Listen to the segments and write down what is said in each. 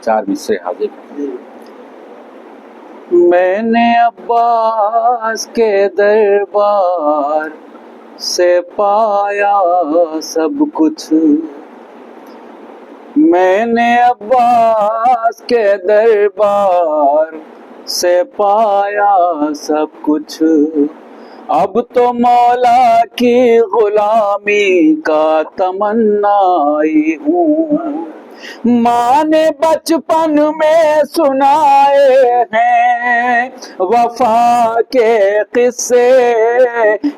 4 مصرے حاضر کرتا ہوں۔ میں نے عباس کے دربار سے پایا سب کچھ، میں نے عباس کے دربار سے پایا سب کچھ، اب تو مولا کی غلامی کا تمنائی ہوں۔ ماں نے بچپن میں سنائے ہیں وفا کے قصے،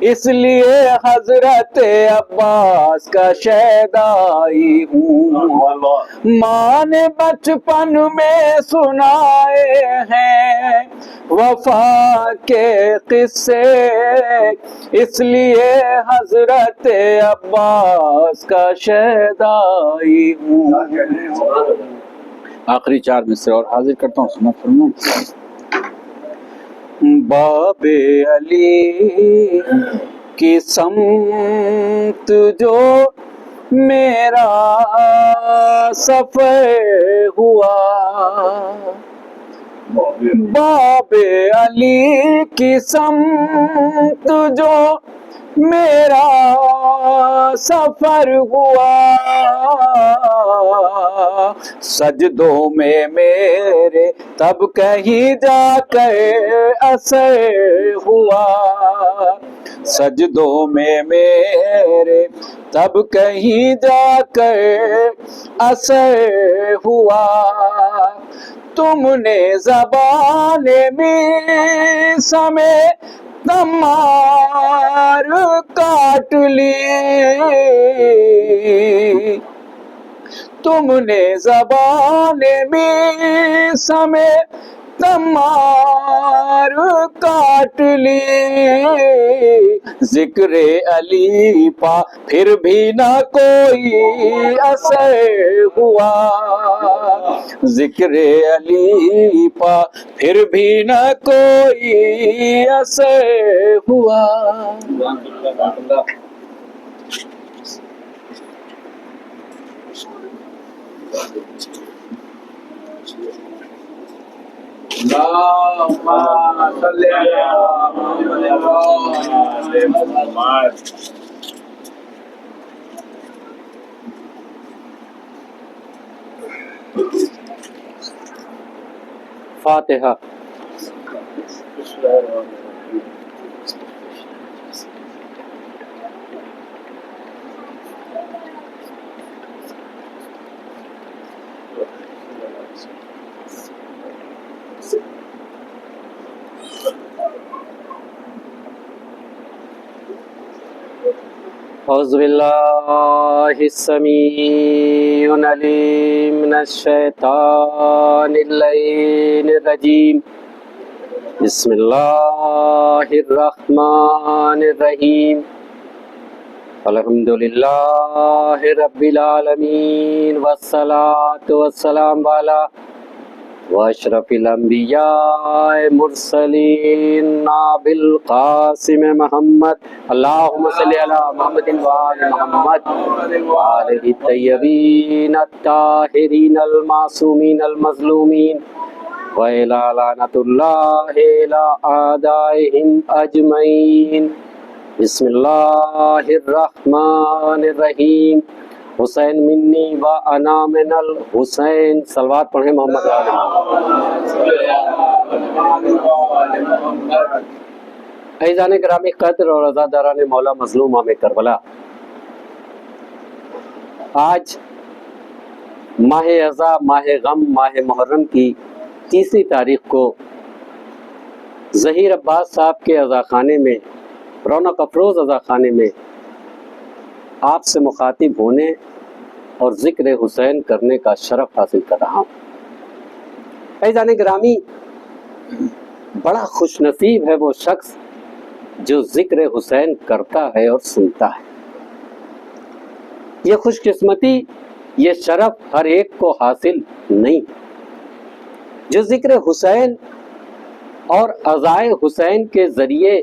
اس لیے حضرت عباس کا شیدائی ہوں۔ ماں نے بچپن میں سنائے ہیں وفا کے قصے، اس لیے حضرت عباس کا شیدائی ہوں۔ آخری 4 مصرے اور حاضر کرتا ہوں، سنت فرمائیں۔ باب علی کی سمت جو میرا سفر ہوا، باب علی کی سمت جو میرا سفر ہوا، سجدوں میں میرے تب کہیں جا کر اثر ہوا، سجدوں میں میرے تب کہیں جا کر اثر ہوا، تم نے زبان میں سمے تمار کاٹ لی، تم نے زبان میں سمے تمار کاٹ لی، ذکر علی پا پھر بھی نہ کوئی اثر ہوا، ذکر علی پا پھر بھی نہ کوئی اثر ہوا۔ فاتحہ۔ اعوذ باللہ السمیع العلیم من الشیطان اللعین الرجیم، بسم اللہ الرحمن الرحیم، الحمدللہ رب العالمین، والصلاة والسلام علی واشرف الانبیاء مرسلین ناب القاسم محمد، اللہم صلی علی محمد وآل محمد وآلہ الطیبین الطاہرین المعصومین المظلومین، وإلی لعنۃ اللہ علی اعدائہم اجمعین۔ بسم اللہ الرحمن الرحیم، حسین منی و انا من الحسین، صلوات پڑھیں محمد علیہ۔ عزیزان گرامی قدر اور عزاداران مولا مظلوم عام کربلا، آج ماہ عزا، ماہ غم، ماہ محرم کی 30 تاریخ کو ظہیر عباس صاحب کے عزا خانے میں، رونق افروز عزا خانے میں آپ سے مخاطب ہونے اور ذکر حسین کرنے کا شرف حاصل کر رہا ہوں۔ عزیزان گرامی، بڑا خوش نصیب ہے وہ شخص جو ذکر حسین کرتا ہے اور سنتا ہے۔ یہ خوش قسمتی، یہ شرف ہر ایک کو حاصل نہیں۔ جو ذکر حسین اور عزائے حسین کے ذریعے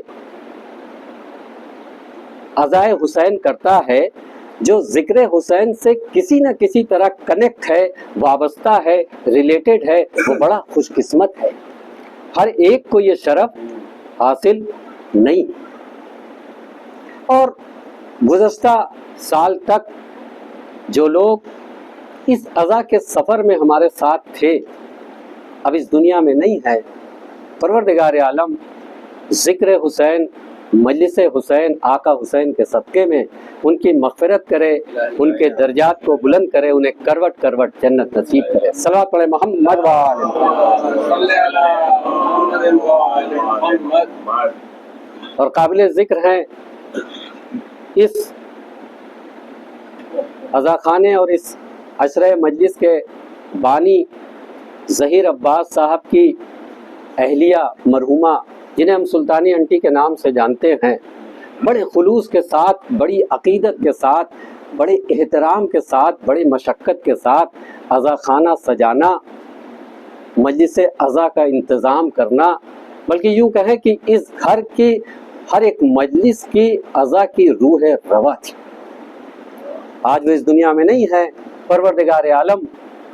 عزائے حسین کرتا ہے، جو ذکر حسین سے کسی نہ کسی طرح کنیکٹ ہے، وابستہ ہے، ریلیٹڈ ہے، وہ بڑا خوش قسمت ہے۔ ہر ایک کو یہ شرف حاصل نہیں۔ اور گزشتہ سال تک جو لوگ اس عزا کے سفر میں ہمارے ساتھ تھے، اب اس دنیا میں نہیں ہے، پروردگار عالم ذکر حسین، مجلس حسین، آقا حسین کے صدقے میں ان کی مغفرت کرے، ان کے درجات کو بلند کرے، انہیں کروٹ کروٹ جنت نصیب کرے۔ صلوات پڑھے محمد اور قابل ذکر ہیں اس عزا خانے اور اس عشرہ مجلس کے بانی ظہیر عباس صاحب کی اہلیہ مرحومہ، جنہیں ہم سلطانی انٹی کے نام سے جانتے ہیں، بڑے خلوص کے ساتھ، بڑی عقیدت کے ساتھ، بڑے احترام کے ساتھ، بڑی مشقت کے ساتھ عزا خانہ سجانا، مجلس عزا کا انتظام کرنا، بلکہ یوں کہیں کہ اس گھر کی ہر ایک مجلس کی عزا کی روح رواں تھی۔ آج وہ اس دنیا میں نہیں ہے، پروردگار عالم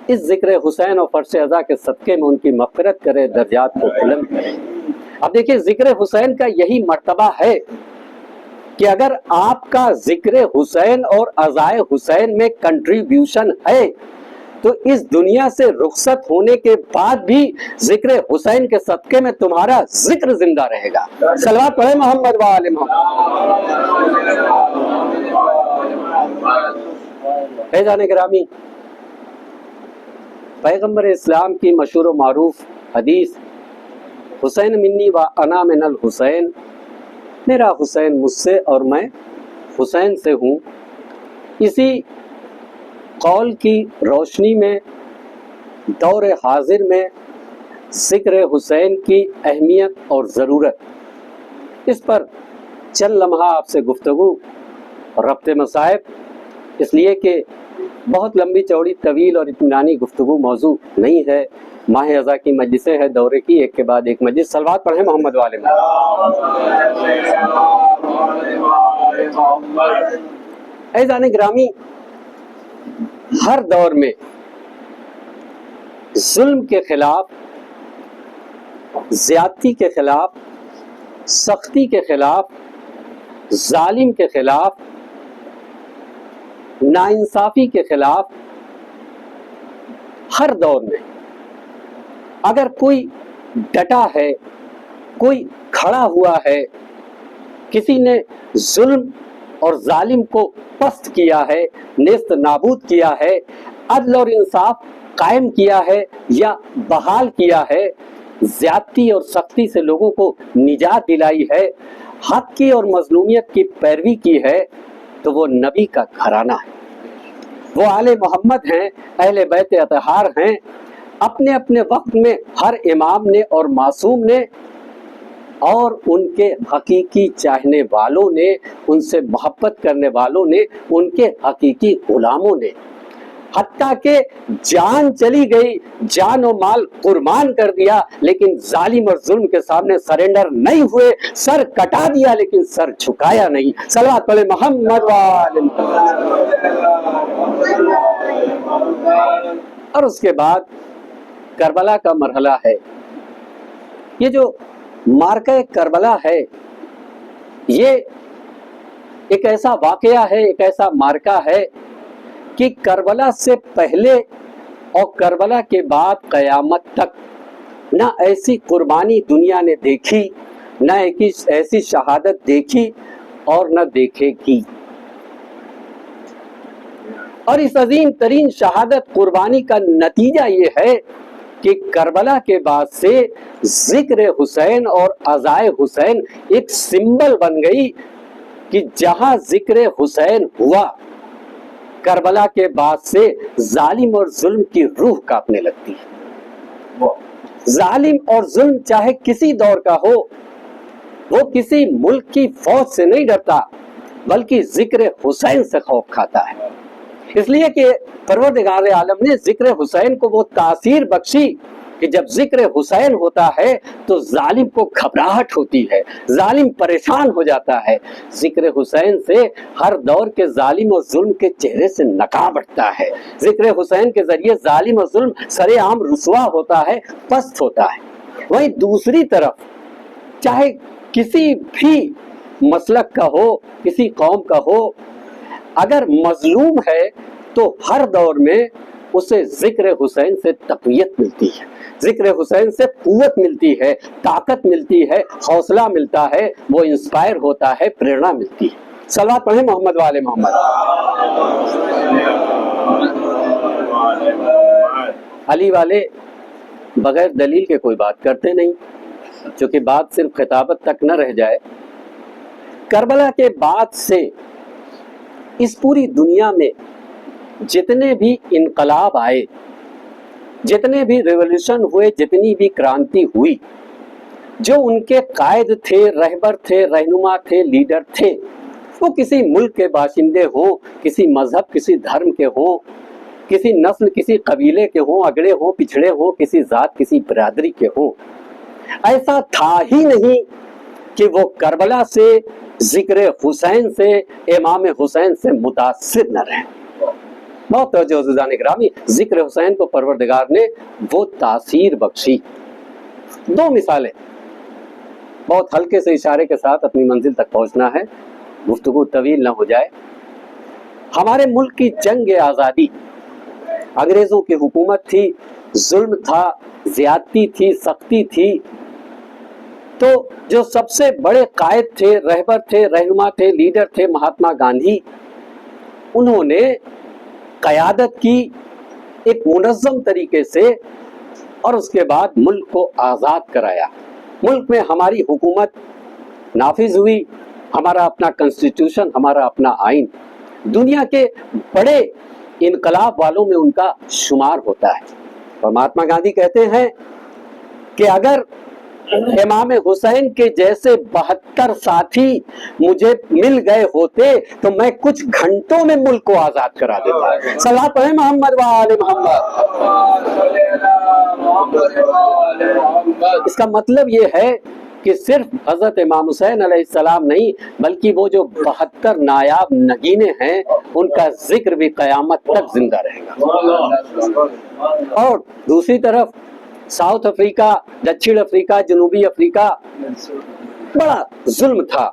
اس ذکر حسین اور فرش عزا کے صدقے میں ان کی مغفرت کرے، درجات کو بلند کرے۔ اب دیکھیں، ذکر حسین کا یہی مرتبہ ہے کہ اگر آپ کا ذکر حسین اور عزائے حسین میں کنٹریبیوشن ہے تو اس دنیا سے رخصت ہونے کے بعد بھی ذکر حسین کے صدقے میں تمہارا ذکر زندہ رہے گا۔ صلوات پڑھیں محمد و آل محمد۔ فیضان گرامی، پیغمبر اسلام کی مشہور و معروف حدیث حسین منی و انا من الحسین، میرا حسین مجھ سے اور میں حسین سے ہوں، اسی قول کی روشنی میں دور حاضر میں ذکر حسین کی اہمیت اور ضرورت، اس پر چند لمحہ آپ سے گفتگو اور ربط مصائب، اس لیے کہ بہت لمبی چوڑی طویل اور اطمینانی گفتگو موضوع نہیں ہے، ماہ عزا کی مجلسیں ہیں دورے کی، ایک کے بعد ایک مجلس۔ صلوات پڑھیں محمد والے عزیزان گرامی، ہر دور میں ظلم کے خلاف، زیادتی کے خلاف، سختی کے خلاف، ظالم کے خلاف، ناانصافی کے خلاف، ہر دور میں اگر کوئی ڈٹا ہے، کوئی کھڑا ہوا ہے، کسی نے ظلم اور ظالم کو پست کیا ہے، نیست نابود کیا ہے، عدل اور انصاف قائم کیا ہے یا بحال کیا ہے، زیادتی اور سختی سے لوگوں کو نجات دلائی ہے، حق کی اور مظلومیت کی پیروی کی ہے، تو وہ نبی کا گھرانہ ہے، وہ آل محمد ہیں، اہل بیت اطہار ہیں۔ اپنے اپنے وقت میں ہر امام نے اور معصوم نے اور ان کے حقیقی چاہنے والوں نے، ان سے محبت کرنے والوں نے، ان کے حقیقی غلاموں نے، حتیٰ کہ جان چلی گئی، جان و مال قربان کر دیا، لیکن ظالم اور ظلم کے سامنے سرنڈر نہیں ہوئے، سر کٹا دیا لیکن سر جھکایا نہیں۔ صلوات پڑھے محمد وآل محمد۔ اور اس کے بعد کربلا کا مرحلہ ہے۔ یہ جو مارکہ کربلا ہے، یہ ایک ایسا واقعہ ہے، ایک ایسا مارکہ ہے کہ کربلا سے پہلے اور کربلا کے بعد قیامت تک نہ ایسی قربانی دنیا نے دیکھی، نہ ایسی شہادت دیکھی اور نہ دیکھے گی۔ اور اس عظیم ترین شہادت قربانی کا نتیجہ یہ ہے کہ کربلا کے بعد سے ذکر حسین اور عزائے حسین ایک سمبل بن گئی کہ جہاں ذکر حسین ہوا، کربلا کے بعد سے ظالم اور ظلم کی روح کانپنے لگتی ہے۔ ظالم اور ظلم چاہے کسی دور کا ہو، وہ کسی ملک کی فوج سے نہیں ڈرتا، بلکہ ذکر حسین سے خوف کھاتا ہے۔ اس لیے کہ پروردگار عالم نے ذکر حسین کو وہ تاثیر بخشی کہ جب ذکر حسین ہوتا ہے تو ظالم کو گھبراہٹ ہوتی ہے، ظالم پریشان ہو جاتا ہے۔ ذکر حسین سے ہر دور کے ظالم اور ظلم کے چہرے سے نقاب ہٹتا ہے۔ ذکر حسین کے ذریعے ظالم اور ظلم سرے عام رسوا ہوتا ہے، پست ہوتا ہے۔ وہیں دوسری طرف چاہے کسی بھی مسلک کا ہو، کسی قوم کا ہو، اگر مظلوم ہے تو ہر دور میں اسے ذکر حسین سے تقویت ملتی ہے، ذکر حسین سے قوت ملتی ہے، طاقت ملتی ہے، حوصلہ ملتا ہے، وہ انسپائر ہوتا ہے، پریرنا ملتی ہے۔ صلوات پڑھیں محمد والے محمد۔ علی والے بغیر دلیل کے کوئی بات کرتے نہیں، چونکہ بات صرف خطابت تک نہ رہ جائے۔ کربلا کے بعد سے اس پوری دنیا میں جتنے بھی انقلاب آئے، جتنے بھی ریولوشن ہوئے، جتنی بھی کرانتی ہوئی، جو ان کے قائد تھے، رہبر تھے، رہنما تھے، لیڈر تھے، وہ کسی ملک کے باشندے ہوں، کسی مذہب، کسی دھرم کے ہوں، کسی نسل، کسی قبیلے کے ہوں، اگڑے ہوں، پچھڑے ہوں، کسی ذات، کسی برادری کے ہوں، ایسا تھا ہی نہیں کہ وہ کربلا سے، ذکر حسین سے، امام حسین سے متاثر نہ رہے۔ بہت توجہ عزیزان اکرامی، ذکر حسین کو پروردگار نے وہ تاثیر بخشی۔ دو مثالیں، بہت ہلکے سے اشارے کے ساتھ اپنی منزل تک پہنچنا ہے، گفتگو طویل نہ ہو جائے۔ ہمارے ملک کی جنگ آزادی، انگریزوں کی حکومت تھی، ظلم تھا، زیادتی تھی، سختی تھی، تو جو سب سے بڑے قائد تھے، رہبر تھے، رہنما تھے، لیڈر تھے، مہاتما گاندھی، انہوں نے قیادت کی ایک منظم طریقے سے، اور اس کے بعد ملک کو آزاد کرایا۔ ملک میں ہماری حکومت نافذ ہوئی، ہمارا اپنا کنسٹیٹیوشن، ہمارا اپنا آئین، دنیا کے بڑے انقلاب والوں میں ان کا شمار ہوتا ہے۔ اور مہاتما گاندھی کہتے ہیں کہ اگر امام حسین کے جیسے 72 ساتھی مجھے مل گئے ہوتے تو میں کچھ گھنٹوں میں ملک کو آزاد کرا دیتا۔ صلوات پڑھیں محمد وآل محمد۔ اس کا مطلب یہ ہے کہ صرف حضرت امام حسین علیہ السلام نہیں، بلکہ وہ جو 72 نایاب نگینے ہیں، ان کا ذکر بھی قیامت تک زندہ رہے گا۔ اور دوسری طرف ساؤتھ افریقہ، دکشن افریقہ، جنوبی افریقہ، بڑا ظلم تھا،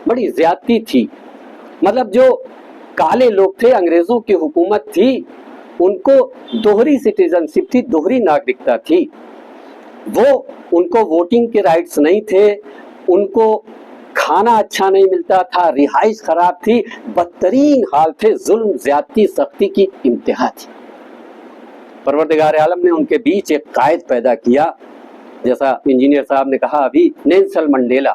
بڑی زیادتی تھی۔ مطلب جو کالے لوگ تھے، انگریزوں کی حکومت تھی، ان کو دوہری سٹیزن شپ تھی، دوہری ناگرکتا تھی، وہ ان کو ووٹنگ کے رائٹس نہیں تھے، ان کو کھانا اچھا نہیں ملتا تھا، رہائش خراب تھی، بدترین حال تھے، ظلم، زیادتی، سختی کی انتہا تھی۔ پروردگار عالم نے ان کے بیچ ایک قائد پیدا کیا، جیسا انجینئر صاحب نے کہا ابھی، نیلسن منڈیلا۔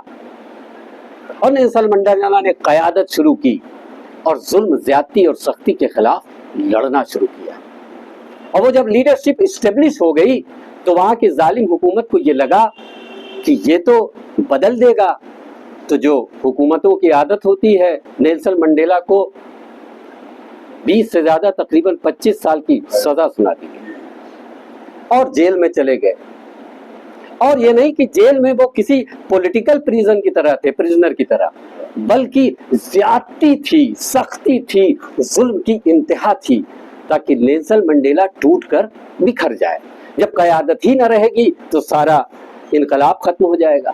اور نیلسن منڈیلا نے قیادت شروع کی اور ظلم، زیادتی اور سختی کے خلاف لڑنا شروع کیا۔ اور وہ جب لیڈرشپ اسٹیبلش ہو گئی تو وہاں کی ظالم حکومت کو یہ لگا کہ یہ تو بدل دے گا، تو جو حکومتوں کی عادت ہوتی ہے، نیلسن منڈیلا کو 20 سے زیادہ، تقریباً 25 سال کی سزا سنا دی گئی اور جیل میں چلے گئے۔ اور یہ نہیں کہ جیل میں وہ کسی پولیٹیکل پریزن کی طرح تھے، پریزنر کی طرح، بلکہ زیادتی تھی، سختی تھی، ظلم کی انتہا تھی، تاکہ نیلسن منڈیلا ٹوٹ کر بکھر جائے۔ جب قیادت ہی نہ رہے گی تو سارا انقلاب ختم ہو جائے گا۔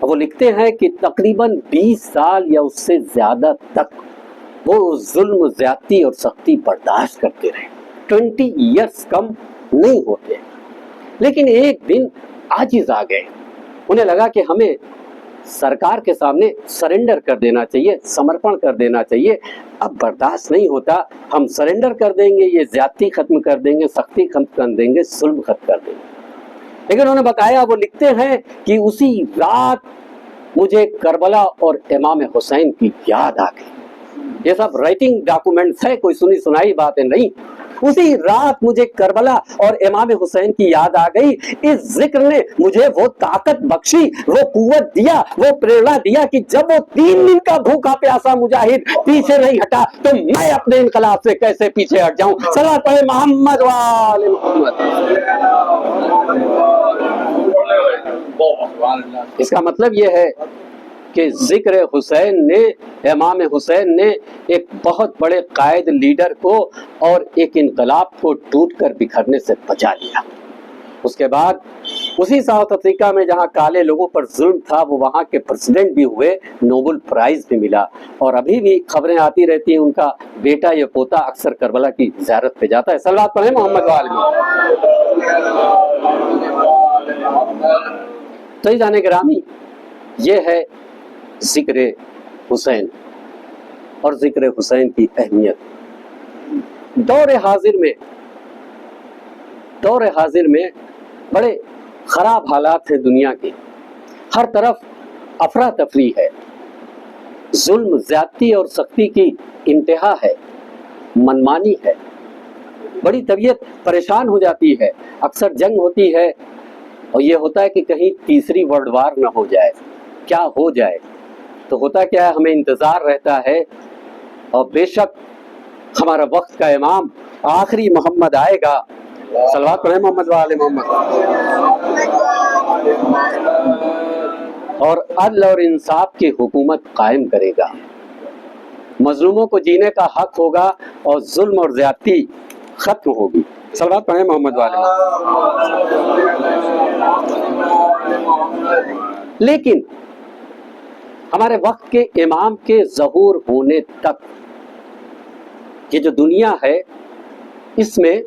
وہ لکھتے ہیں کہ تقریباً 20 سال یا اس سے زیادہ تک وہ ظلم، زیادتی اور سختی برداشت کرتے رہے۔ 20 ایئرس کم نہیں ہوتے۔ لیکن ایک دن عاجز آ گئے، انہیں لگا کہ ہمیں سرکار کے سامنے سرنڈر کر دینا چاہیے، سمرپن کر دینا چاہیے، اب برداشت نہیں ہوتا، ہم سرنڈر کر دیں گے، یہ زیادتی ختم کر دیں گے، سختی ختم کر دیں گے، ظلم ختم کر دیں گے۔ لیکن انہوں نے بتایا، وہ لکھتے ہیں کہ اسی رات مجھے کربلا اور امام حسین کی یاد آ گئی۔ یہ سب رائٹنگ ڈاکومنٹس ہے، کوئی سنی سنائی باتیں نہیں۔ اسی رات مجھے کربلا اور امام حسین کی یاد آ گئی۔ اس ذکر نے مجھے وہ طاقت بخشی، وہ قوت دیا، وہ پریرنا دیا کہ جب وہ 3 دن کا بھوکا پیاسا مجاہد پیچھے نہیں ہٹا تو میں اپنے انقلاب سے کیسے پیچھے ہٹ جاؤں۔ صلوات پڑھیں محمد وآل محمد۔ اس کا مطلب یہ ہے کہ ذکر حسین نے، امام حسین نے ایک بہت بڑے قائد لیڈر کو اور ایک انقلاب کو ٹوٹ کر بکھرنے سے بچا لیا۔ اس کے بعد اسی ساؤتھ افریقہ میں جہاں کالے لوگوں پر ظلم تھا، وہ وہاں کے پریزیڈنٹ بھی ہوئے، نوبل پرائز بھی ملا، اور ابھی بھی خبریں آتی رہتی ہیں ان کا بیٹا یا پوتا اکثر کربلا کی زیارت پہ جاتا ہے۔ صلوات پڑھیں محمد وآل محمد۔ تو عزیزان گرامی، یہ ہے ذکر حسین اور ذکر حسین کی اہمیت۔ دور حاضر میں بڑے خراب حالات ہیں دنیا کے، ہر طرف افراتفری ہے، ظلم، زیادتی اور سختی کی انتہا ہے، منمانی ہے، بڑی طبیعت پریشان ہو جاتی ہے، اکثر جنگ ہوتی ہے، اور یہ ہوتا ہے کہ کہیں تیسری ورلڈ وار نہ ہو جائے، کیا ہو جائے۔ تو ہوتا کیا ہے، ہمیں انتظار رہتا ہے، اور بے شک ہمارا وقت کا امام آخری محمد آئے گا، صلوات پڑھیں محمد وآل محمد، اور عدل اور انصاف کی حکومت قائم کرے گا، مظلوموں کو جینے کا حق ہوگا اور ظلم اور زیادتی ختم ہوگی۔ صلوات پڑھیں محمد وآل محمد۔ لیکن ہمارے وقت کے امام کے ظہور ہونے تک یہ جو دنیا ہے، اس میں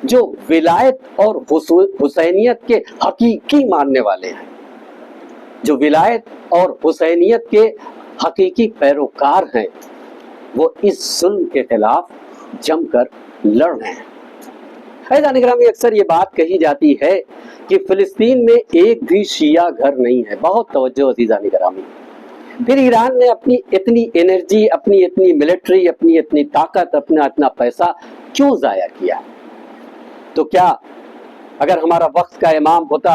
جو ولایت اور حسینیت کے حقیقی ماننے والے ہیں، جو ولایت اور حسینیت کے حقیقی پیروکار ہیں، وہ اس ظلم کے خلاف جم کر لڑ رہے ہیں۔ عزیزان گرامی، اکثر یہ بات کہی جاتی ہے کہ فلسطین میں ایک بھی شیعہ گھر نہیں ہے۔ بہت توجہ عزیزان گرامی۔ پھر ایران نے اپنی اتنی انرجی، اپنی اتنی ملٹری، اپنی اتنی طاقت، اپنا اتنا پیسہ کیوں ضائع کیا؟ تو کیا اگر ہمارا وقت کا امام ہوتا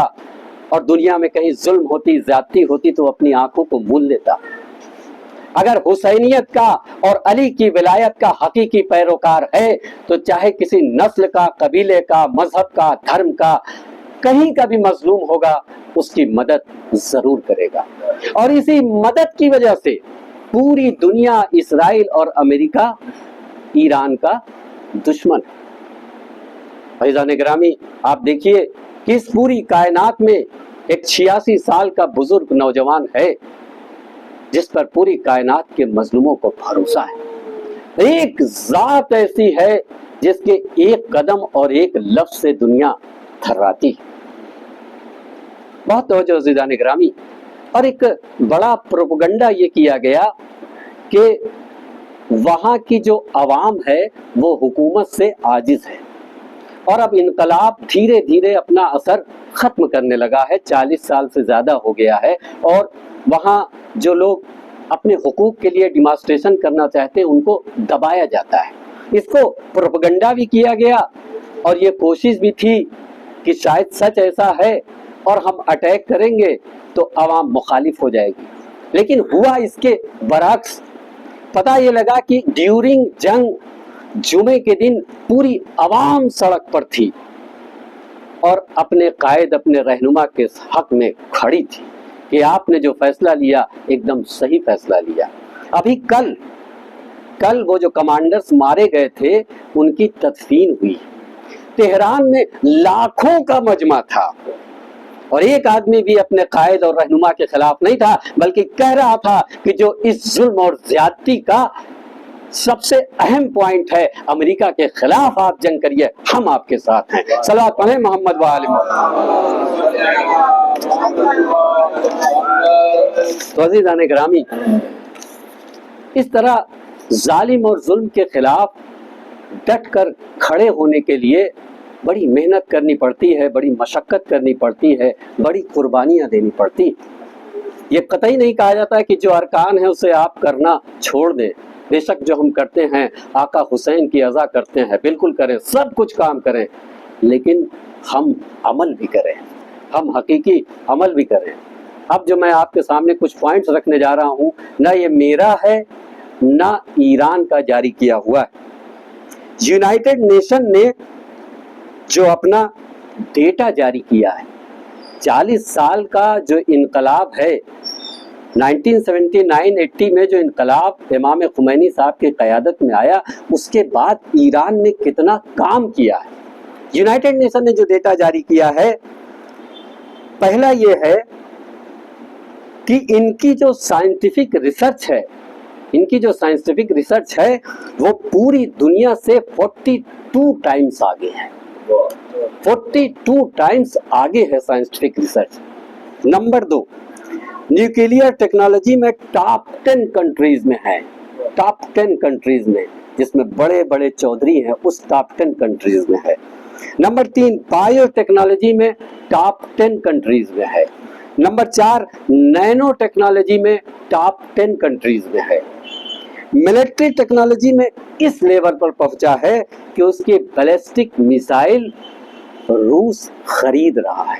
اور دنیا میں کہیں ظلم ہوتی، زیادتی ہوتی، تو اپنی آنکھوں کو مول لیتا؟ اگر حسینیت کا اور علی کی ولایت کا حقیقی پیروکار ہے تو چاہے کسی نسل کا، قبیلے کا، مذہب کا، دھرم کا، کہیں کا بھی مظلوم ہوگا، اس کی مدد ضرور کرے گا۔ اور اسی مدد کی وجہ سے پوری دنیا، اسرائیل اور امریکہ ایران کا دشمن ہے۔ عزیزان گرامی، آپ دیکھیے کہ اس پوری کائنات میں ایک 86 سال کا بزرگ نوجوان ہے جس پر پوری کائنات کے مظلوموں کو بھروسہ ہے۔ ایک ذات ایسی ہے جس کے ایک قدم اور ایک لفظ سے دنیا تھراتی ہے۔ بہت توجہ عزیزان گرامی۔ اور ایک بڑا پروپیگنڈا یہ کیا گیا کہ وہاں کی جو عوام ہے وہ حکومت سے عاجز ہے، اور اب انقلاب دھیرے دھیرے اپنا اثر ختم کرنے لگا ہے، 40 سال سے زیادہ ہو گیا ہے، اور وہاں جو لوگ اپنے حقوق کے لیے ڈیمانسٹریشن کرنا چاہتے ہیں ان کو دبایا جاتا ہے۔ اس کو پروپیگنڈا بھی کیا گیا، اور یہ کوشش بھی تھی کہ شاید سچ ایسا ہے اور ہم اٹیک کریں گے تو عوام مخالف ہو جائے گی، لیکن ہوا اس کے برعکس۔ پتہ یہ لگا کہ ڈیورنگ جنگ جمعے کے دن پوری عوام سڑک پر تھی اور اپنے قائد، اپنے رہنما کے حق میں کھڑی تھی کہ آپ نے جو فیصلہ لیا ایک دم صحیح فیصلہ لیا۔ ابھی کل وہ جو کمانڈرز مارے گئے تھے ان کی تدفین ہوئی۔ تہران میں لاکھوں کا مجمع تھا، اور ایک آدمی بھی اپنے قائد اور رہنما کے خلاف نہیں تھا، بلکہ کہہ رہا تھا کہ جو اس ظلم اور زیادتی کا سب سے اہم پوائنٹ ہے، امریکہ کے خلاف آپ جنگ کریے، ہم آپ کے ساتھ ہیں۔ صلوات پڑھیں محمد وآل محمد۔ تو عزیزان گرامی، اس طرح ظالم اور ظلم کے خلاف ڈٹ کر کھڑے ہونے کے لیے بڑی محنت کرنی پڑتی ہے، بڑی مشقت کرنی پڑتی ہے، بڑی قربانیاں دینی پڑتی۔ یہ قطعی نہیں کہا جاتا ہے کہ جو ارکان ہے اسے آپ کرنا چھوڑ دیں۔ بے شک جو ہم کرتے ہیں، آقا حسین کی عزا کرتے ہیں، بالکل کریں، سب کچھ کام کریں، لیکن ہم عمل بھی کریں، ہم حقیقی عمل بھی کریں۔ اب جو میں آپ کے سامنے کچھ پوائنٹس رکھنے جا رہا ہوں، نہ یہ میرا ہے نہ ایران کا جاری کیا ہوا ہے۔ یونائٹڈ نیشن نے جو اپنا ڈیٹا جاری کیا ہے، 40 سال کا جو انقلاب ہے 1979-80 میں جو انقلاب امام خمینی صاحب کی قیادت میں آیا، اس کے بعد ایران نے کتنا کام کیا ہے۔ یونائٹڈ نیشن نے جو ڈیٹا جاری کیا ہے، پہلا یہ ہے کہ ان کی جو سائنٹیفک ریسرچ ہے وہ پوری دنیا سے 42 ٹائمز آگے ہے، 42 ٹائمز آگے ہے scientific research. Number 2، nuclear technology میں ٹاپ 10 کنٹریز میں ہے، ٹاپ 10 کنٹریز میں، جس میں بڑے بڑے چودھری ہیں، اس ٹاپ 10 کنٹریز میں ہے۔ نمبر 3، بائیو ٹیکنالوجی میں ٹاپ 10 کنٹریز میں ہے۔ نمبر 4، نینو ٹیکنالوجی میں ٹاپ 10 کنٹریز میں ہے۔ ملٹری ٹیکنالوجی میں اس لیول پر پہنچا ہے کہ اس کی بیلسٹک میزائل روس خرید رہا ہے،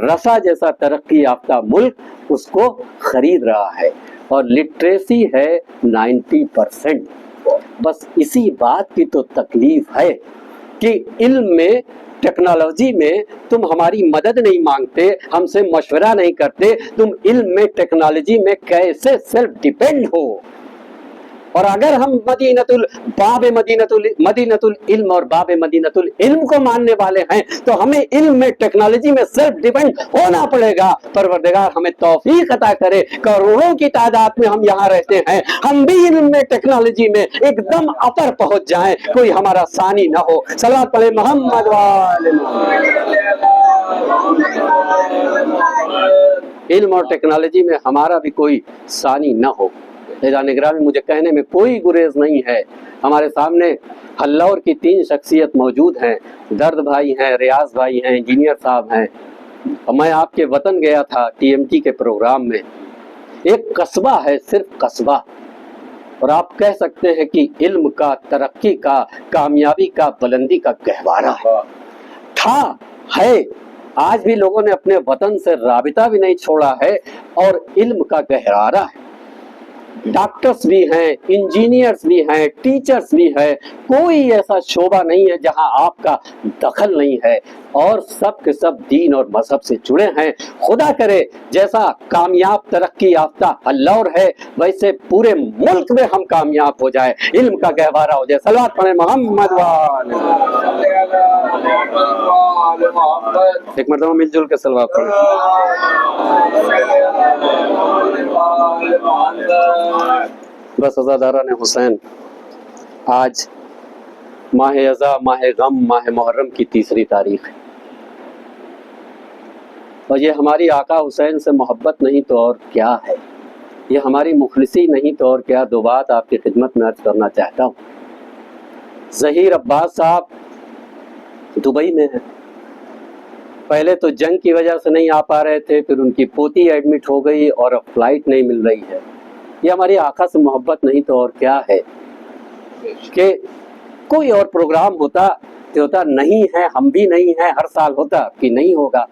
رشیا جیسا ترقی یافتہ ملک اس کو خرید رہا ہے، اور لٹریسی ہے 90%۔ بس اسی بات کی تو تکلیف ہے کہ علم میں، ٹیکنالوجی میں تم ہماری مدد نہیں مانگتے، ہم سے مشورہ نہیں کرتے، تم علم میں، ٹیکنالوجی میں کیسے سیلف ڈیپینڈ ہو؟ اور اگر ہم مدینۃ العلم اور باب مدینۃ العلم کو ماننے والے ہیں تو ہمیں علم میں، ٹیکنالوجی میں سیلف ڈیپینڈ ہونا پڑے گا۔ پروردگار ہمیں توفیق عطا کرے، کروڑوں کی تعداد میں ہم یہاں رہتے ہیں، ہم بھی علم میں، ٹیکنالوجی میں ایک دم اوپر پہنچ جائیں، کوئی ہمارا ثانی نہ ہو۔ صلوات پڑھیں محمد وآل محمد۔ علم اور ٹیکنالوجی میں ہمارا بھی کوئی ثانی نہ ہو۔ نگرامی، مجھے کہنے میں کوئی گریز نہیں ہے، ہمارے سامنے ہلور کی 3 شخصیت موجود ہیں، درد بھائی ہیں، ریاض بھائی ہیں، انجینئر صاحب ہیں۔ میں آپ کے وطن گیا تھا TMT کے پروگرام میں، ایک قصبہ ہے، صرف قصبہ، اور آپ کہہ سکتے ہیں کہ علم کا، ترقی کا، کامیابی کا، بلندی کا گہوارہ ہے۔ آج بھی لوگوں نے اپنے وطن سے رابطہ بھی نہیں چھوڑا ہے، اور علم کا گہوارہ ہے۔ ڈاکٹرز بھی ہیں، انجینئرز بھی ہیں، ٹیچرز بھی ہیں، کوئی ایسا شعبہ نہیں ہے جہاں آپ کا دخل نہیں ہے، اور سب کے سب دین اور مذہب سے جڑے ہیں۔ خدا کرے جیسا کامیاب، ترقی یافتہ ہلور ہے، ویسے پورے ملک میں ہم کامیاب ہو جائے، علم کا گہوارہ ہو جائے۔ صلوات پڑھیں محمد وآل محمد۔ ایک مرتبہ مل جل کے صلوات پڑھیں۔ بس عزاداران حسین، آج ماہ ازاں، ماہ غم، ماہ محرم کی 3 تاریخ ہے، اور یہ ہماری آقا حسین سے محبت نہیں تو اور کیا ہے، یہ ہماری مخلصی نہیں تو اور کیا۔ 2 بات آپ کی خدمت میں عرض کرنا چاہتا ہوں۔ ظہیر عباس صاحب دبئی میں ہیں، پہلے تو جنگ کی وجہ سے نہیں آ پا رہے تھے، پھر ان کی پوتی ایڈمٹ ہو گئی اور اب فلائٹ نہیں مل رہی ہے۔ یہ ہماری آقا سے محبت نہیں تو اور کیا ہے کہ کوئی اور پروگرام ہوتا تو ہوتا، نہیں ہے، ہم بھی نہیں ہیں، ہر سال ہوتا کہ نہیں ہوگا۔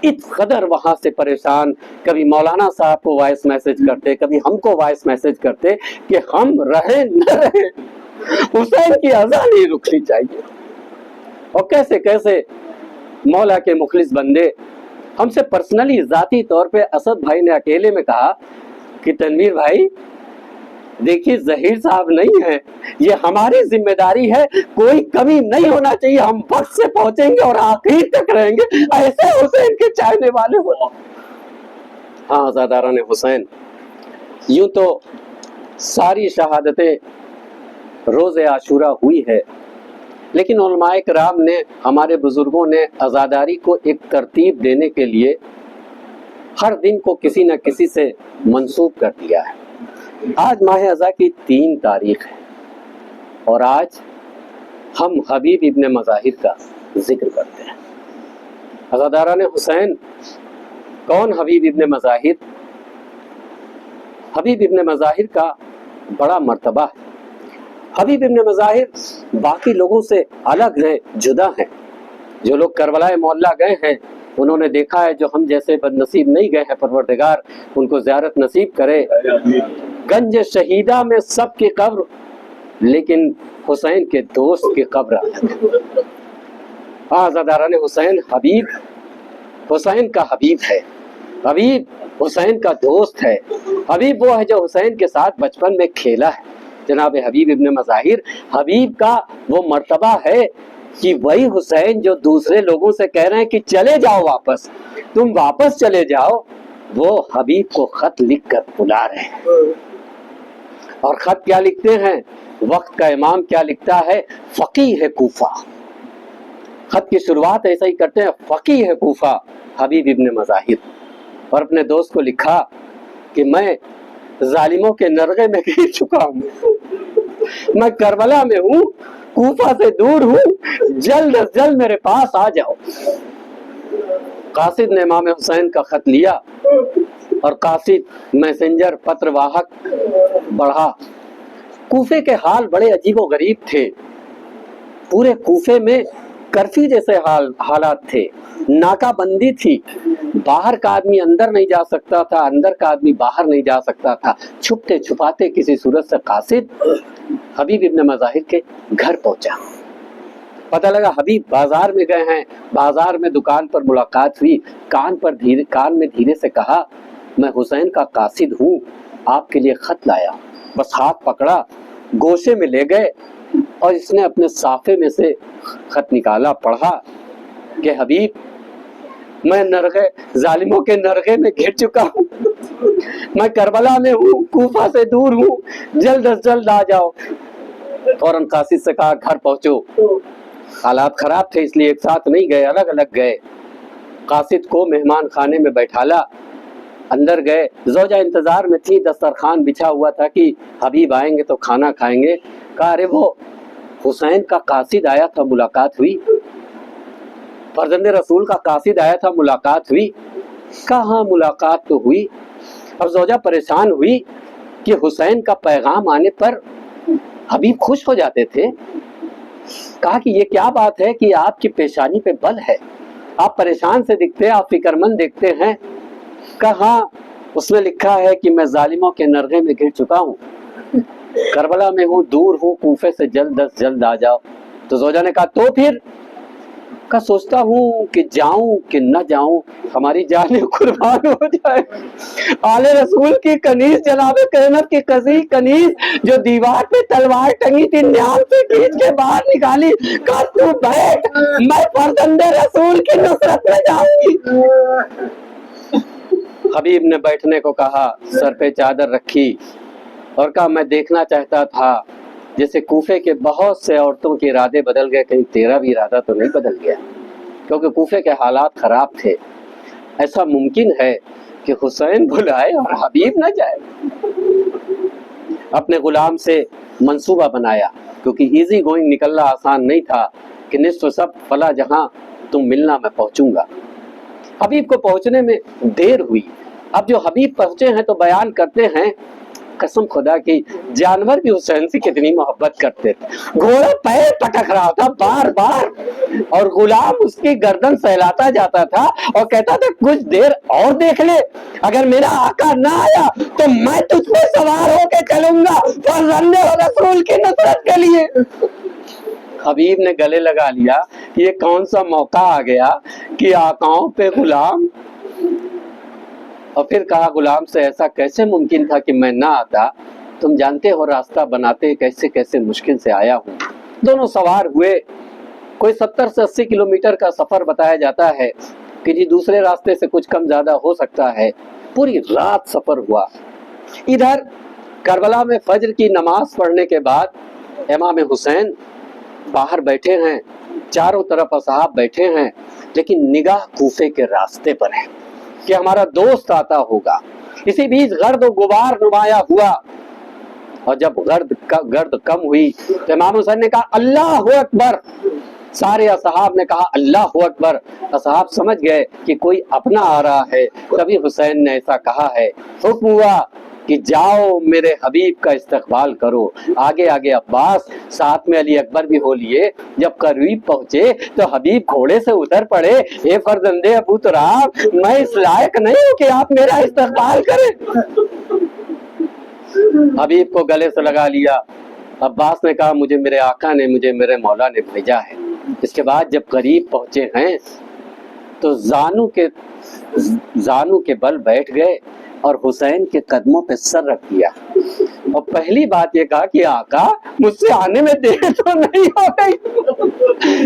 اس قدر وہاں سے پریشان، کبھی مولانا صاحب کو وائس میسج کرتے، کبھی ہم کو وائس میسج کرتے کہ ہم رہیں نہ رہیں، حسین کی اذان نہیں رکنی چاہیے۔ اور کیسے کیسے مولا کے مخلص بندے ہم سے پرسنلی، ذاتی طور پہ اسد بھائی نے اکیلے میں کہا کہ تنویر بھائی دیکھیے، ظہیر صاحب نہیں ہے، یہ ہماری ذمہ داری ہے، کوئی کمی نہیں ہونا چاہیے، ہم وقت سے پہنچیں گے اور آخر تک رہیں گے، ایسے حسین کے چاہنے والے ہو۔ ہاں عزاداران حسین، یوں تو ساری شہادتیں روز عاشورہ ہوئی ہے، لیکن علماء کرام نے، ہمارے بزرگوں نے عزاداری کو ایک ترتیب دینے کے لیے ہر دن کو کسی نہ کسی سے منسوب کر دیا ہے۔ آج ماہ ازاں کی 3 تاریخ ہے، اور آج ہم حبیب ابن مظاہر کا ذکر کرتے ہیں۔ عزاداران حسین، کون حبیب ابن مظاہر؟ حبیب ابن مظاہر کا بڑا مرتبہ ہے۔ حبیب ابن مظاہر باقی لوگوں سے الگ ہیں، جدا ہیں۔ جو لوگ کربلا معلیٰ گئے ہیں انہوں نے دیکھا ہے، جو ہم جیسے بد نصیب نہیں گئے ہیں، پروردگار ان کو زیارت نصیب کرے۔ گنج شہیدہ میں سب کی قبر، لیکن حسین کے دوست کی قبر الگ ہے۔ عزاداران حسین، حبیب حسین کا حبیب ہے، حبیب حسین کا دوست ہے، حبیب وہ ہے جو حسین کے ساتھ بچپن میں کھیلا ہے۔ جناب حبیب ابن مظاہر، حبیب کا وہ مرتبہ ہے کہ وہی حسین جو دوسرے لوگوں سے کہہ رہے ہیں کہ چلے جاؤ واپس، تم واپس چلے جاؤ، وہ حبیب کو خط لکھ کر بلا رہے ہیں۔ اور خط کیا لکھتے ہیں؟ وقت کا امام کیا لکھتا ہے؟ فقیہ کوفہ۔ خط کی شروعات ایسا ہی کرتے ہیں، فقیہ کوفہ حبیب ابن مظاہر، اور اپنے دوست کو لکھا کہ میں ظالموں کے نرغے میں گر چکا ہوں، میں کربلا میں ہوں، کوفہ سے دور ہوں، جلد از جلد میرے پاس آ جاؤ۔ قاصد نے امام حسین کا خط لیا اور قاصد میسنجر پتر واہک بڑھا۔ کوفے کے حال بڑے عجیب و غریب تھے، پورے کوفے میں کرفی جیسے حالات تھے، ناکہ بندی تھی، باہر کا آدمی اندر نہیں جا سکتا تھا، اندر کا آدمی باہر نہیں جا سکتا تھا۔ چھپتے چھپاتے کسی صورت سے قاصد حبیب ابن مظاہر کے گھر پہنچا، پتہ لگا حبیب بازار میں گئے ہیں، بازار میں دکان پر ملاقات ہوئی، کان میں دھیرے سے کہا میں حسین کا قاصد ہوں، آپ کے لیے خط لایا۔ بس ہاتھ پکڑا، گوشے میں لے گئے اور اس نے اپنے صافے میں سے خط نکالا، پڑھا کہ حبیب میں ظالموں کے نرغے میں گر چکا ہوں، میں کربلا میں ہوں، کوفہ سے دور ہوں، جلد از جلد آ جاؤ۔ فوراً قاصد سے کہا گھر پہنچو۔ حالات خراب تھے اس لیے ایک ساتھ نہیں گئے، الگ الگ گئے۔ قاصد کو مہمان خانے میں بیٹھالا، اندر گئے، زوجہ انتظار میں تھی، دسترخوان بچھا ہوا تھا کہ حبیب آئیں گے تو کھانا کھائیں گے۔ کہا ارے وہ حسین کا قاصد آیا تھا، ملاقات ہوئی، فرزند رسول کا قاصد آیا تھا، ملاقات ہوئی۔ کہاں ملاقات تو ہوئی۔ اب زوجہ پریشان ہوئی کہ حسین کا پیغام آنے پر حبیب خوش ہو جاتے تھے۔ کہا کہ یہ کیا بات ہے کہ آپ کی پیشانی پہ بل ہے، آپ پریشان سے دکھتے، آپ فکر مند دکھتے ہیں۔ کہاں اس میں لکھا ہے کہ میں ظالموں کے نرغے میں گر چکا ہوں، کربلا میں ہوں، دور ہوں، کوفے سے جلد از جلد آ جاؤ۔ تو زوجہ نے کہا تو پھر؟ کا سوچتا ہوں کہ جاؤں کہ نہ جاؤں، ہماری جانیں قربان ہو جائے۔ آل رسول کی کنیز، جناب کرامت کی کسی کنیز جو دیوار پہ تلوار ٹنگی تھی، نیام سے کھینچ کے باہر نکالی، کہا تو بیٹھ، میں فرزند رسول کی نصرت میں جاؤں گی۔ حبیب نے بیٹھنے کو کہا، سر پہ چادر رکھی اور کہا میں دیکھنا چاہتا تھا جیسے کوفے کے بہت سے عورتوں کے ارادے بدل گئے، کہیں تیرا بھی ارادہ تو نہیں بدل گیا، کیونکہ کوفے کے حالات خراب تھے۔ ایسا ممکن ہے کہ حسین بلائے اور حبیب نہ جائے؟ اپنے غلام سے منصوبہ بنایا، کیونکہ ایزی گوئنگ نکلنا آسان نہیں تھا، کہ نصف سب فلا جہاں تم ملنا میں پہنچوں گا۔ حبیب کو پہنچنے میں دیر ہوئی۔ اب جو حبیب پہنچے ہیں تو بیان کرتے ہیں، قسم خدا کی جانور بھی حسین سے کتنی محبت کرتے تھے، گھوڑا پیر پٹک رہا تھا بار بار اور غلام اس کی گردن سہلاتا جاتا تھا اور کہتا تھا کچھ دیر اور دیکھ لے، اگر میرا آقا نہ آیا تو میں تجھ پہ سوار ہو کے چلوں گا فرزند رسول کی نصرت کے لیے۔ حبیب نے گلے لگا لیا، یہ کون سا موقع آ گیا کہ آقاؤں پہ غلام؟ اور پھر کہا غلام سے ایسا کیسے ممکن تھا کہ میں نہ آتا، تم جانتے ہو راستہ بناتے کیسے کیسے مشکل سے آیا ہوں۔ دونوں سوار ہوئے، کوئی 70 سے 80 کلومیٹر کا سفر بتایا جاتا ہے کہ جی دوسرے راستے سے کچھ کم زیادہ ہو سکتا ہے۔ پوری رات سفر ہوا۔ ادھر کربلا میں فجر کی نماز پڑھنے کے بعد امام حسین باہر بیٹھے ہیں، چاروں طرف اصحاب بیٹھے ہیں، لیکن نگاہ کوفے کے راستے پر ہے کہ ہمارا دوست آتا ہوگا۔ اسی بیچ گرد و غبار نمایاں ہوا، اور جب گرد کم ہوئی تو امام حسین نے کہا اللہ اکبر، سارے اصحاب نے کہا اللہ اکبر۔ اصحاب سمجھ گئے کہ کوئی اپنا آ رہا ہے، تبھی حسین نے ایسا کہا ہے۔ حکم ہوا کہ جاؤ میرے حبیب کا استقبال کرو۔ آگے آگے عباس، ساتھ میں علی اکبر بھی ہو لیے۔ جب قریب پہنچے تو حبیب گھوڑے سے اتر پڑے، اے فرزند ابو تراب، میں اس لائق نہیں ہوں کہ آپ میرا استقبال کریں۔ حبیب کو گلے سے لگا لیا۔ عباس نے کہا مجھے میرے آقا نے، مجھے میرے مولا نے بھیجا ہے۔ اس کے بعد جب قریب پہنچے ہیں تو زانو کے بل بیٹھ گئے اور حسین کے قدموں پہ سر رکھ دیا اور پہلی بات یہ کہا کہ آقا مجھ سے آنے میں دیر تو نہیں ہو گئی؟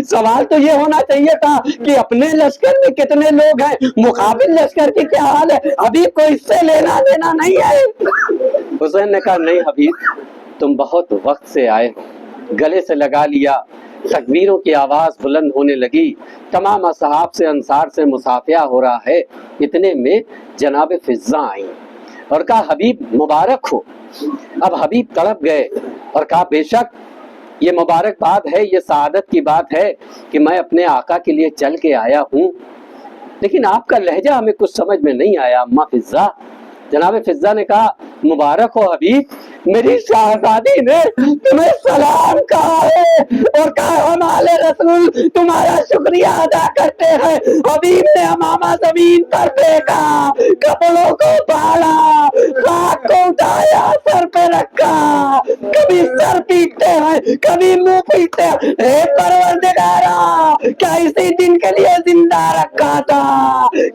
سوال تو یہ ہونا چاہیے تھا کہ اپنے لشکر میں کتنے لوگ ہیں، مقابل لشکر کی کیا حال ہے، حبیب کو اس سے لینا دینا نہیں ہے۔ حسین نے کہا نہیں حبیب، تم بہت وقت سے آئے ہو، گلے سے لگا لیا، تکبیروں کی آواز بلند ہونے لگی، تمام اصحاب سے انصار سے مصافحہ ہو رہا ہے، اتنے میں جناب فضہ آئیں اور کہا حبیب مبارک ہو۔ اب حبیب تڑپ گئے اور کہا بے شک یہ مبارک بات ہے، یہ سعادت کی بات ہے کہ میں اپنے آقا کے لیے چل کے آیا ہوں، لیکن آپ کا لہجہ ہمیں کچھ سمجھ میں نہیں آیا اما فضہ۔ جناب فضہ نے کہا مبارک ہو حبیب، میری شہزادی نے تمہیں سلام کہا ہے اور کہا ہم آل رسول تمہارا شکریہ ادا کرتے ہیں۔ حبیب نے امامہ زمین پر پھینکا، کپڑوں کو پالا، خاک کو اٹھایا، سر پہ رکھا، کبھی سر پیٹتے ہیں کبھی منہ پیٹتے ہیں، اے پروردگارا کیا اسی دن کے لیے زندہ رکھا تھا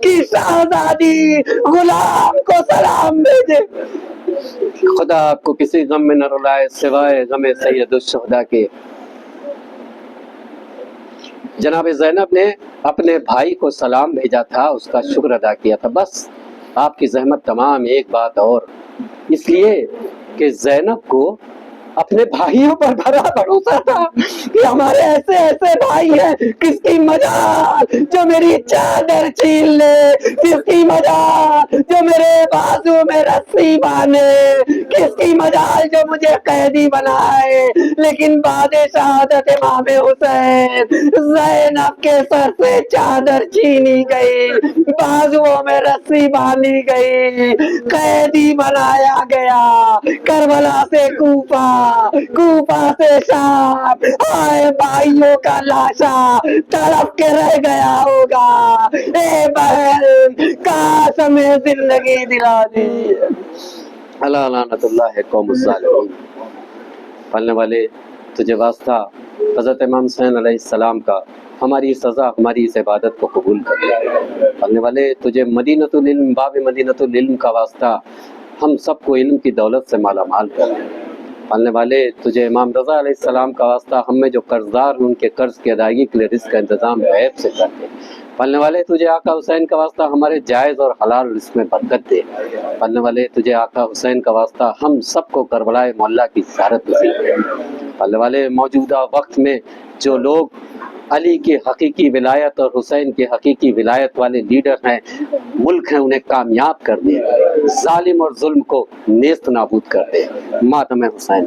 کہ شہزادی غلام کو سلام بھیجے؟ خدا آپ کو کسی غم میں نہ رلائے سوائے غم سید الشہداء کے۔ جناب زینب نے اپنے بھائی کو سلام بھیجا تھا، اس کا شکر ادا کیا تھا، بس آپ کی زحمت تمام۔ ایک بات اور، اس لیے کہ زینب کو اپنے بھائیوں پر بڑا بھروسہ تھا کہ ہمارے ایسے ایسے بھائی ہیں، کس کی مجال جو میری چادر چھین لے، کس کی مجال جو میرے بازو میں رسی باندھے، کس کی مجال جو مجھے قیدی بنائے، لیکن بعد شہادت امام حسین زینب کے سر سے چادر چھینی گئی، بازوؤں میں رسی باندھی گئی، قیدی بنایا گیا، کربلا سے کوفہ، کوفہ سے شام، آئے بھائیوں کا لاشا تڑپ کے رہ گیا ہوگا، اے بہن کاش ہمیں زندگی دلا دی۔ اللہ لعنت اللہ ہے قوم الظالمین۔ پڑھنے والے تجھے واسطہ حضرت امام حسین علیہ السلام کا ہماری سزا ہماری اس عبادت کو قبول کر لے۔ پڑھنے والے تجھے مدینۃ العلم باب مدینۃ العلم کا واسطہ ہم سب کو علم کی دولت سے مالا مال کر لے۔ پالنے والے تجھے امام رضا علیہ السلام کا واسطہ ہم میں جو قرضدار ہیں ان کے قرض کی ادائیگی کے لیے رزق کا انتظام غیب سے کر دے۔ پالنے والے تجھے آقا حسین کا واسطہ ہمارے جائز اور حلال رزق میں برکت دے۔ پالنے والے تجھے آقا حسین کا واسطہ ہم سب کو کربلا معلیٰ کی زیارت نصیب دے۔ پالنے والے موجودہ وقت میں جو لوگ علی کی حقیقی ولایت اور حسین کی حقیقی ولایت والے لیڈر ہیں، ملک ہیں، انہیں کامیاب کر دے، ظالم اور ظلم کو نیست نابود کر دے۔ ماتم حسین۔